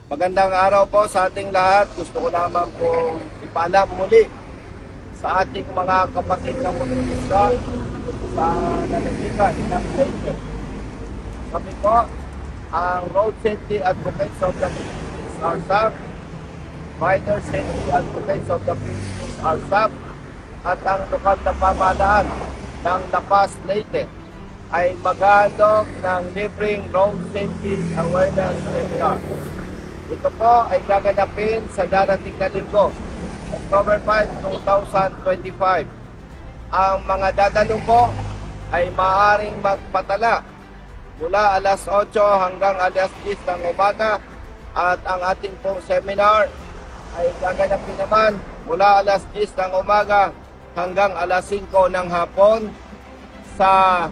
Magandang araw po sa ating lahat. Gusto ko naman po ipaalam muli sa ating mga kapatid na motorista sa naliligan ng Leyte. Kami po ang Road Safety Advocates of the Philippines, RSAP, Rider Safety Advocates of the Philippines, RSAP, at ang lokal na pamahalaan ng Lapas, Leyte ay maghandog ng libreng road safety awareness seminar. Ito po ay gaganapin sa darating na linggo, October 5, 2025. Ang mga dadalo po ay maaaring magpatala mula alas 8 hanggang alas 10 ng umaga, at ang ating pong seminar ay gaganapin naman mula alas 10 ng umaga hanggang alas 5 ng hapon sa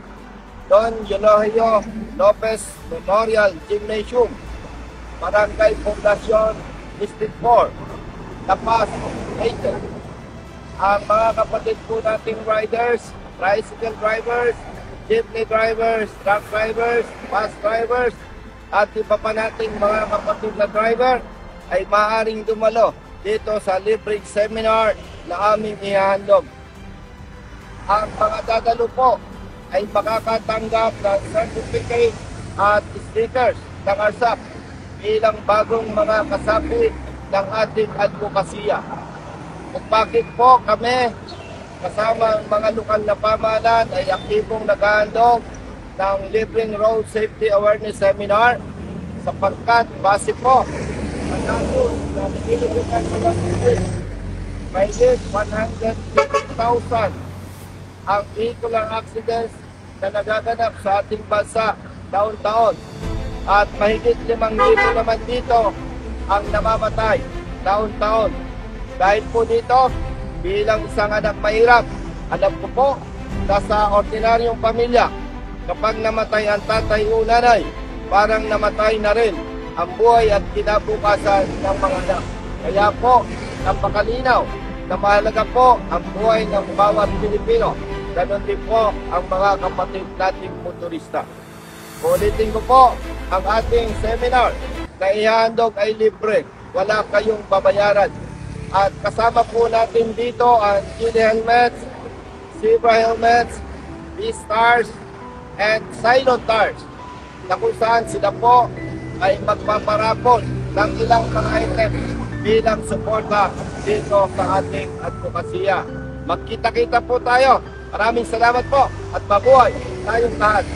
Don Eulogio Lopez Memorial Gymnasium, Barangay Poblacion, District 4, Lapas, Leyte. Ang mga kapatid po nating riders, tricycle drivers, jeepney drivers, truck drivers, bus drivers, at iba pa nating mga kapatid na driver ay maaaring dumalo dito sa libreng seminar na aming ihahandog. Ang mga dadalo po ay makakatanggap ng certificate at stickers ng RSAP bilang bagong mga kasapi ng ating advokasya. Kung bakit po kami kasama ang mga lokal na pamahalaan ay aktibong naghahandog ng libreng road safety awareness seminar, sapagkat base po ang datos na nililigan sa Philippines, may 150,000 ang vehicular accidents na nagaganap sa ating bansa taon-taon, at mahigit 5,000 naman dito ang namamatay taon-taon. Dahil po dito, bilang isang anak mahirap, alam ko po na sa ordinaryong pamilya, kapag namatay ang tatay o nanay, parang namatay na rin ang buhay at kinabukasan ng mga anak. Kaya po, napakalinaw na mahalaga po ang buhay ng bawat Pilipino. Ganon din po ang mga kapatid nating motorista. Ulitin ko po, ang ating seminar na ihahandog ay libre. Wala kayong babayaran. At kasama po natin dito ang Gili helmets, Zebra helmets, V-Stars, and Silent Stars, na kung saan sila po ay magpaparapon ng ilang mga items bilang suporta dito sa ating advokasya. Magkita-kita po tayo. Maraming salamat po at mabuhay tayong lahat.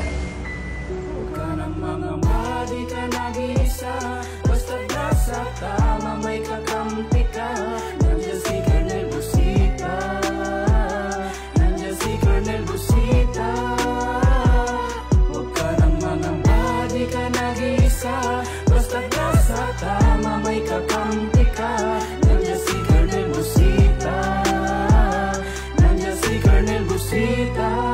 Huwag ka ng mga di ka nag-iisa, basta nasa tama may kakampi ka. Nandiyan si Colonel Busita, nandiyan si Colonel Busita. Huwag ka ng mga di ka nag-iisa, basta nasa tama may kakampi ka. Nandiyan si Colonel Busita, nandiyan si Colonel Busita.